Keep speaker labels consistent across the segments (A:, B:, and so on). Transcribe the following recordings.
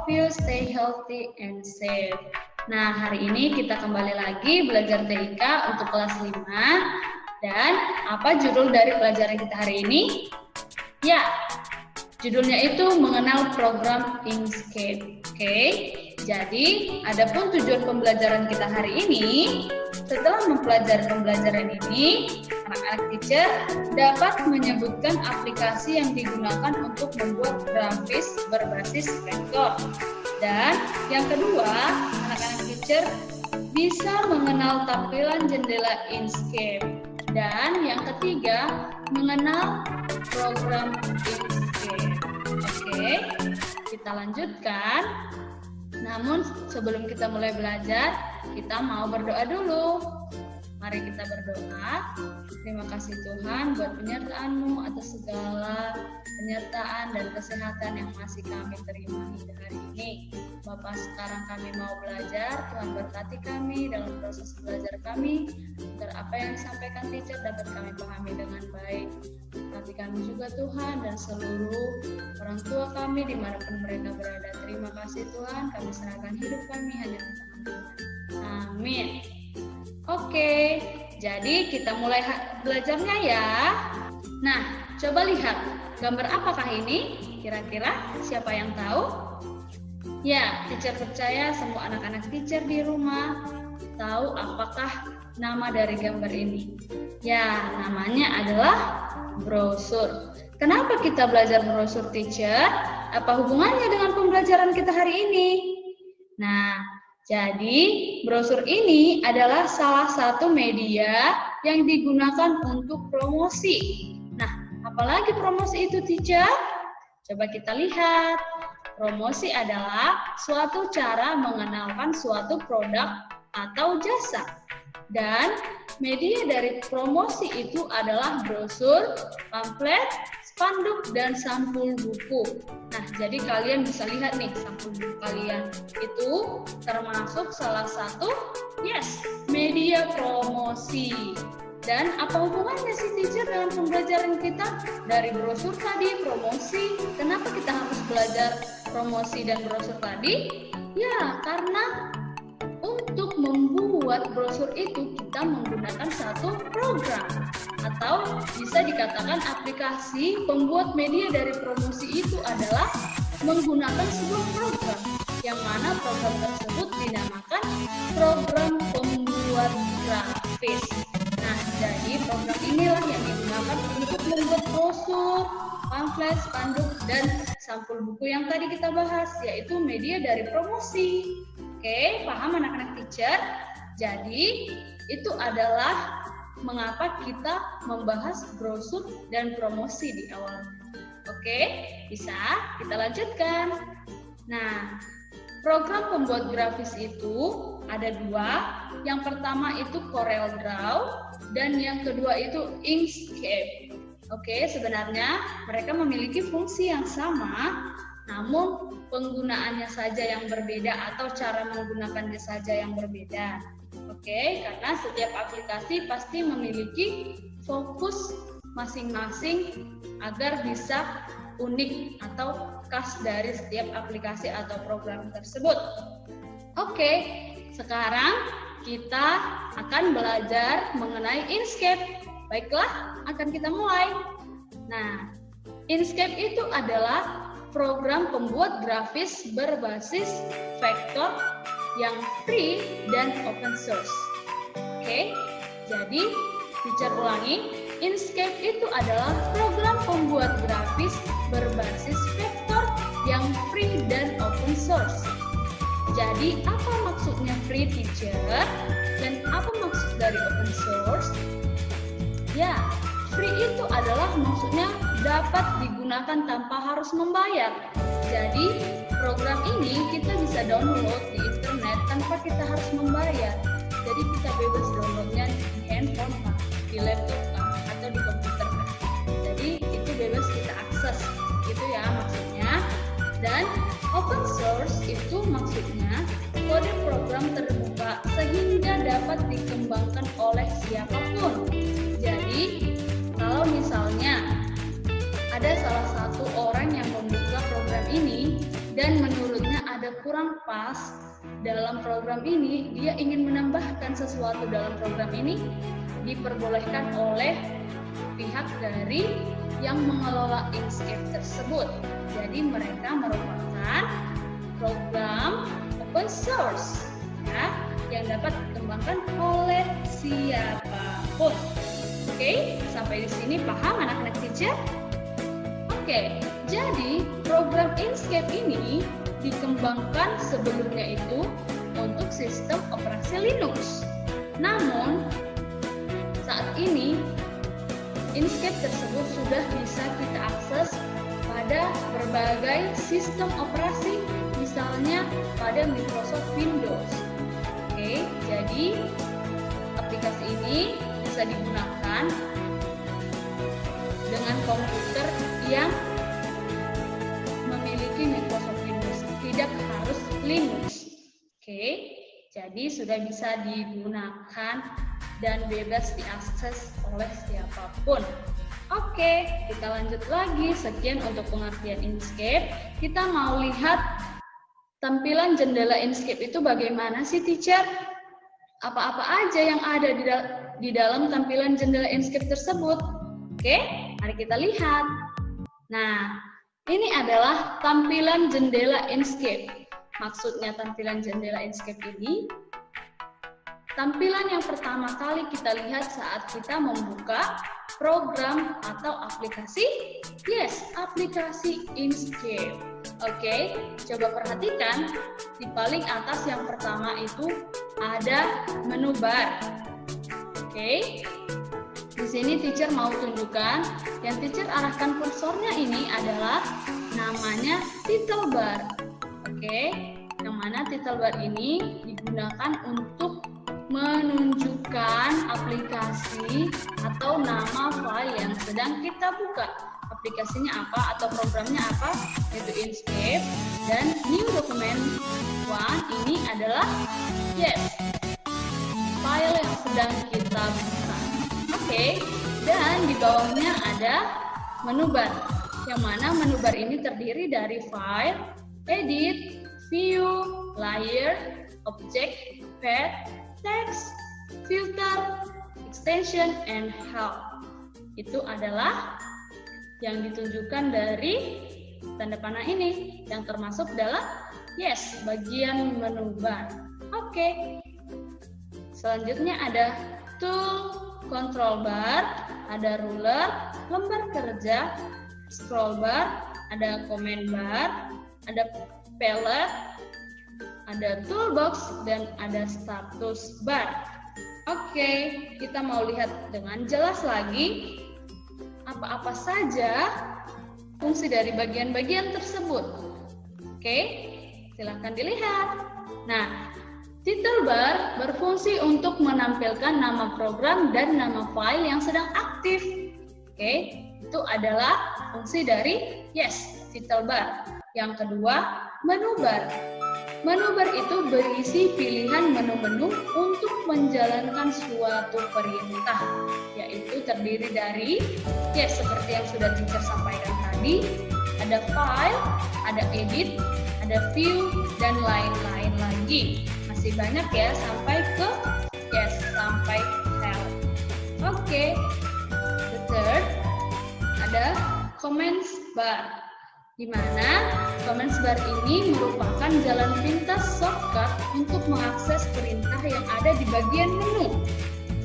A: hope you stay healthy and safe. Nah, hari ini kita kembali lagi belajar TIK untuk kelas 5. Dan apa judul dari pelajaran kita hari ini? Ya, judulnya itu mengenal program Inkscape. Oke, jadi adapun tujuan pembelajaran kita hari ini, setelah mempelajari pembelajaran ini, anak-anak teacher dapat menyebutkan aplikasi yang digunakan untuk membuat grafis berbasis vektor. Dan yang kedua, anak-anak teacher bisa mengenal tampilan jendela Inkscape. Dan yang ketiga, mengenal program Inkscape. Oke, kita lanjutkan. Namun sebelum kita mulai belajar, kita mau berdoa dulu. Mari kita berdoa. Terima kasih Tuhan buat penyertaan-Mu atas segala penyertaan dan kesehatan yang masih kami terima hingga hari ini. Bapak, sekarang kami mau belajar. Tuhan berkati kami dalam proses belajar kami, agar apa yang disampaikan teacher dapat kami pahami dengan baik. Berkati kami juga Tuhan dan seluruh orang tua kami dimanapun mereka berada. Terima kasih Tuhan, kami serahkan hidup kami hanya di tangan Tuhan. Amin. Oke, jadi kita mulai belajarnya ya. Nah, coba lihat gambar apakah ini? Kira-kira siapa yang tahu? Ya, teacher percaya semua anak-anak teacher di rumah tahu apakah nama dari gambar ini. Ya, namanya adalah brosur. Kenapa kita belajar brosur, teacher? Apa hubungannya dengan pembelajaran kita hari ini? Nah, jadi brosur ini adalah salah satu media yang digunakan untuk promosi. Nah, apalagi promosi itu, teacher? Coba kita lihat. Promosi adalah suatu cara mengenalkan suatu produk atau jasa. Dan media dari promosi itu adalah brosur, pamflet, spanduk, dan sampul buku. Nah, jadi kalian bisa lihat nih sampul buku kalian. Itu termasuk salah satu, media promosi. Dan apa hubungannya sih teacher dengan pembelajaran kita? Dari brosur tadi, promosi. Kenapa kita harus belajar promosi dan brosur tadi? Ya, karena untuk membuat brosur itu kita menggunakan satu program. Atau bisa dikatakan aplikasi pembuat media dari promosi itu adalah menggunakan sebuah program. Yang mana program tersebut dinamakan program pembuat grafis. Nah, jadi program inilah yang digunakan untuk membuat brosur, pamflet, spanduk, dan sampul buku yang tadi kita bahas, yaitu media dari promosi. Oke, paham anak-anak teacher? Jadi, itu adalah mengapa kita membahas brosur dan promosi di awal. Oke, bisa kita lanjutkan. Nah, program pembuat grafis itu ada dua. Yang pertama itu CorelDRAW dan yang kedua itu Inkscape. Oke, sebenarnya mereka memiliki fungsi yang sama, namun penggunaannya saja yang berbeda atau cara menggunakannya saja yang berbeda. Oke, karena setiap aplikasi pasti memiliki fokus masing-masing agar bisa unik atau khas dari setiap aplikasi atau program tersebut. Oke, sekarang kita akan belajar mengenai Inkscape. Baiklah, akan kita mulai. Nah, Inkscape itu adalah program pembuat grafis berbasis vektor yang free dan open source. Oke, jadi teacher ulangi, Inkscape itu adalah program pembuat grafis berbasis vektor yang free dan open source. Jadi apa maksudnya free, teacher? Dan apa maksud dari open source? Ya, free itu adalah maksudnya dapat digunakan tanpa harus membayar. Jadi program ini kita bisa download di internet tanpa kita harus membayar. Jadi kita bebas downloadnya di handphone, di laptop, atau di komputer. Jadi itu bebas kita akses, gitu ya maksudnya. Dan open source itu maksudnya kode program terbuka sehingga dapat dikembangkan oleh siapapun. Jadi kalau misalnya ada salah satu orang yang membuka program ini dan menurutnya ada ada kurang pas dalam program ini, dia ingin menambahkan sesuatu dalam program ini, diperbolehkan oleh pihak dari yang mengelola Inkscape tersebut. Jadi mereka merupakan program open source ya, yang dapat dikembangkan oleh siapapun. Oke, sampai di sini paham anak-anak teacher? Oke, jadi program Inkscape ini dikembangkan sebelumnya itu untuk sistem operasi Linux. Namun, saat ini Inkscape tersebut sudah bisa kita akses pada berbagai sistem operasi, misalnya pada Microsoft Windows. Oke, jadi aplikasi ini bisa digunakan dengan komputer yang memiliki Microsoft Windows, tidak harus Linux. Oke, jadi sudah bisa digunakan dan bebas diakses oleh siapapun. Oke, kita lanjut lagi. Sekian untuk pengertian Inkscape. Kita mau lihat tampilan jendela Inkscape itu bagaimana sih, teacher? Apa-apa aja yang ada di dalam tampilan jendela Inkscape tersebut? Oke, mari kita lihat. Nah, ini adalah tampilan jendela Inkscape. Maksudnya tampilan jendela Inkscape ini, tampilan yang pertama kali kita lihat saat kita membuka program atau aplikasi, aplikasi Inkscape. Oke, coba perhatikan di paling atas yang pertama itu ada menu bar. Oke, di sini teacher mau tunjukkan, yang teacher arahkan kursornya ini adalah namanya title bar. Oke, yang mana title bar ini digunakan untuk menunjukkan aplikasi atau nama file yang sedang kita buka. Aplikasinya apa atau programnya apa, yaitu Inkscape. Dan new document one ini adalah file yang sedang kita buka. Oke, dan di bawahnya ada menu bar, yang mana menu bar ini terdiri dari file, edit, view, layer, object, path, text, filter, extension, and help. Itu adalah yang ditunjukkan dari tanda panah ini, yang termasuk dalam bagian menu bar. Oke. Selanjutnya ada tool, control bar, ada ruler, lembar kerja, scroll bar, ada command bar, ada palette, ada toolbox, dan ada status bar. Oke, kita mau lihat dengan jelas lagi apa-apa saja fungsi dari bagian-bagian tersebut. Oke, silahkan dilihat. Nah, title bar berfungsi untuk menampilkan nama program dan nama file yang sedang aktif. Oke, itu adalah fungsi dari title bar. Yang kedua, menu bar. Menu bar itu berisi pilihan menu-menu untuk menjalankan suatu perintah, yaitu terdiri dari, seperti yang sudah teacher sampaikan tadi, ada file, ada edit, ada view, dan lain-lain lagi. Masih banyak ya, sampai ke, sampai help. Oke, the third, ada comments bar, di mana comments bar ini merupakan jalan pintas shortcut untuk mengakses perintah yang ada di bagian menu.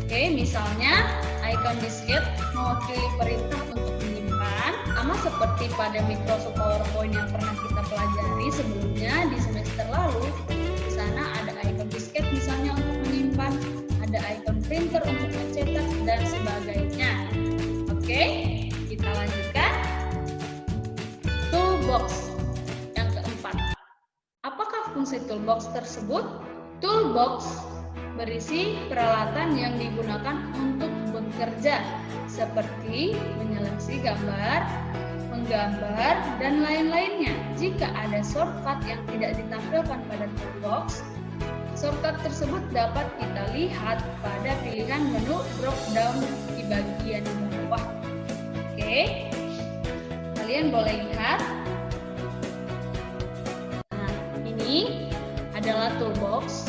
A: Oke, misalnya icon disket mewakili perintah untuk menyimpan, sama seperti pada Microsoft PowerPoint yang pernah kita pelajari sebelumnya di semester lalu. Di sana ada icon disket misalnya untuk menyimpan, ada icon printer untuk mencetak, dan sebagainya. Oke, kita lanjutkan. Toolbox yang keempat. Apakah fungsi toolbox tersebut? Toolbox berisi peralatan yang digunakan untuk bekerja, seperti menyeleksi gambar, menggambar, dan lain-lainnya. Jika ada shortcut yang tidak ditampilkan pada toolbox, shortcut tersebut dapat kita lihat pada pilihan menu drop down di bagian bawah. Oke, kalian boleh lihat. Nah, ini ini adalah toolbox,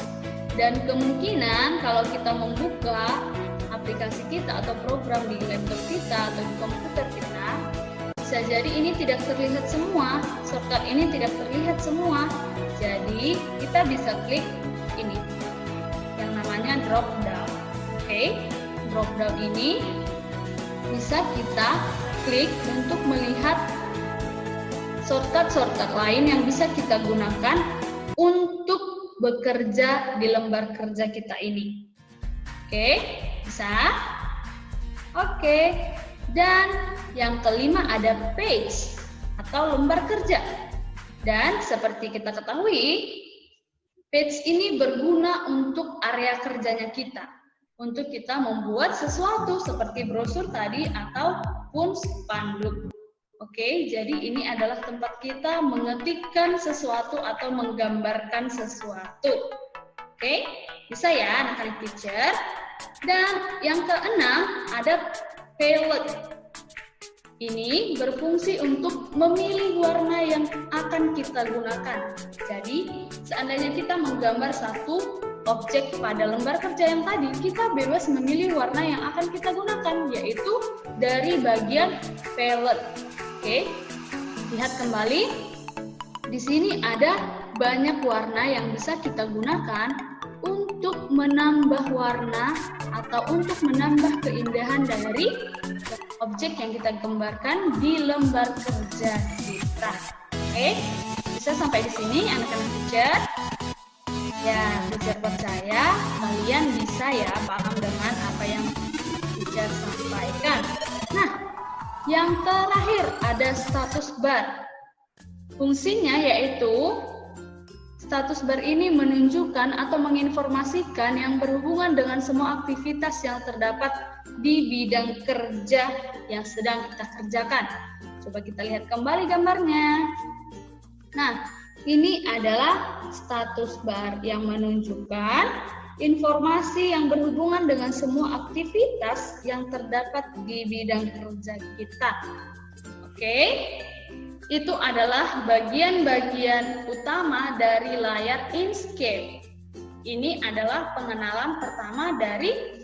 A: dan kemungkinan kalau kita membuka aplikasi kita atau program di laptop kita atau di komputer kita, bisa jadi ini tidak terlihat semua, shortcut ini tidak terlihat semua. Jadi kita bisa klik ini yang namanya drop down. Oke, drop down ini bisa kita klik untuk melihat shortcut lain yang bisa kita gunakan untuk bekerja di lembar kerja kita ini. Oke, bisa? Oke, dan yang kelima ada page atau lembar kerja. Dan seperti kita ketahui, page ini berguna untuk area kerjanya kita, untuk kita membuat sesuatu seperti brosur tadi ataupun spanduk. Oke, jadi ini adalah tempat kita mengetikkan sesuatu atau menggambarkan sesuatu. Oke, bisa ya anak-anak teacher. Dan yang keenam ada palette. Ini berfungsi untuk memilih warna yang akan kita gunakan. Jadi, seandainya kita menggambar satu objek pada lembar kerja yang tadi, kita bebas memilih warna yang akan kita gunakan, yaitu dari bagian palette. Oke, lihat kembali. Di sini ada banyak warna yang bisa kita gunakan untuk menambah warna atau untuk menambah keindahan dari objek yang kita gambarkan di lembar kerja kita. Oke, bisa sampai di sini anak-anak teacher? Ya, teacher percaya kalian bisa ya paham dengan apa yang teacher sampaikan. Nah, yang terakhir ada status bar. Fungsinya yaitu status bar ini menunjukkan atau menginformasikan yang berhubungan dengan semua aktivitas yang terdapat di bidang kerja yang sedang kita kerjakan. Coba kita lihat kembali gambarnya. Nah, ini adalah status bar yang menunjukkan informasi yang berhubungan dengan semua aktivitas yang terdapat di bidang kerja kita. Oke, itu adalah bagian-bagian utama dari layar Inkscape. Ini adalah pengenalan pertama dari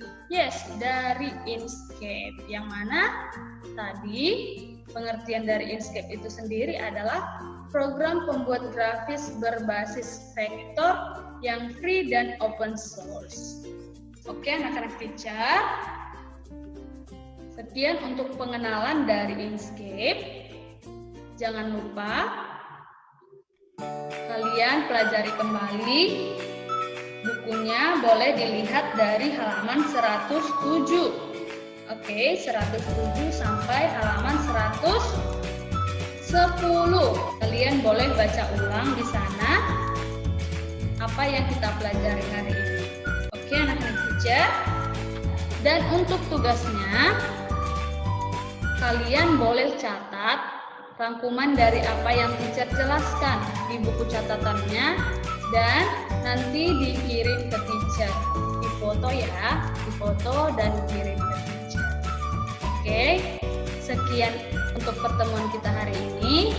A: Inkscape. Yang mana tadi pengertian dari Inkscape itu sendiri adalah program pembuat grafis berbasis vektor yang free dan open source. Oke, anak-anak teacher. Sekian untuk pengenalan dari Inkscape. Jangan lupa kalian pelajari kembali bukunya, boleh dilihat dari halaman 107. Oke, 107 sampai halaman 110. Kalian boleh baca ulang di sana apa yang kita pelajari hari ini. Oke, anak-anak teacher. Dan untuk tugasnya, kalian boleh catat rangkuman dari apa yang teacher jelaskan di buku catatannya dan nanti dikirim ke teacher. Difoto ya, difoto dan kirim ke teacher. Oke, sekian untuk pertemuan kita hari ini.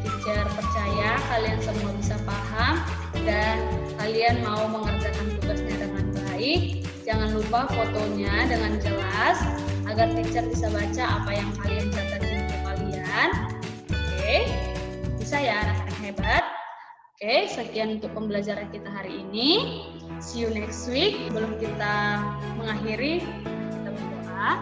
A: Teacher percaya kalian semua bisa paham dan kalian mau mengerjakan tugasnya dengan baik. Jangan lupa fotonya dengan jelas agar teacher bisa baca apa yang kalian catat di buku kalian. Oke, bisa ya anak-anak hebat. Oke, sekian untuk pembelajaran kita hari ini. See you next week. Sebelum kita mengakhiri, kita berdoa.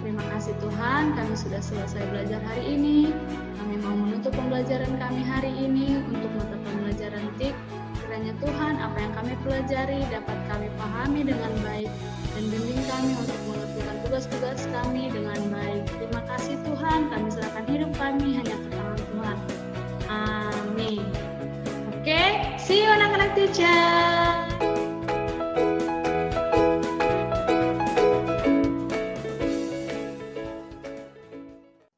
A: Terima kasih Tuhan, kami sudah selesai belajar hari ini. Kami mau menutup pembelajaran kami hari ini untuk mata pembelajaran TIK. Kiranya Tuhan, apa yang kami pelajari dapat kami pahami dengan baik dan bimbing kami untuk mengerjakan tugas-tugas kami dengan baik. Terima kasih Tuhan, kami serahkan hidup kami hanya ke tangan Tuhan. Amin. Oke, see you anak-anak teacher.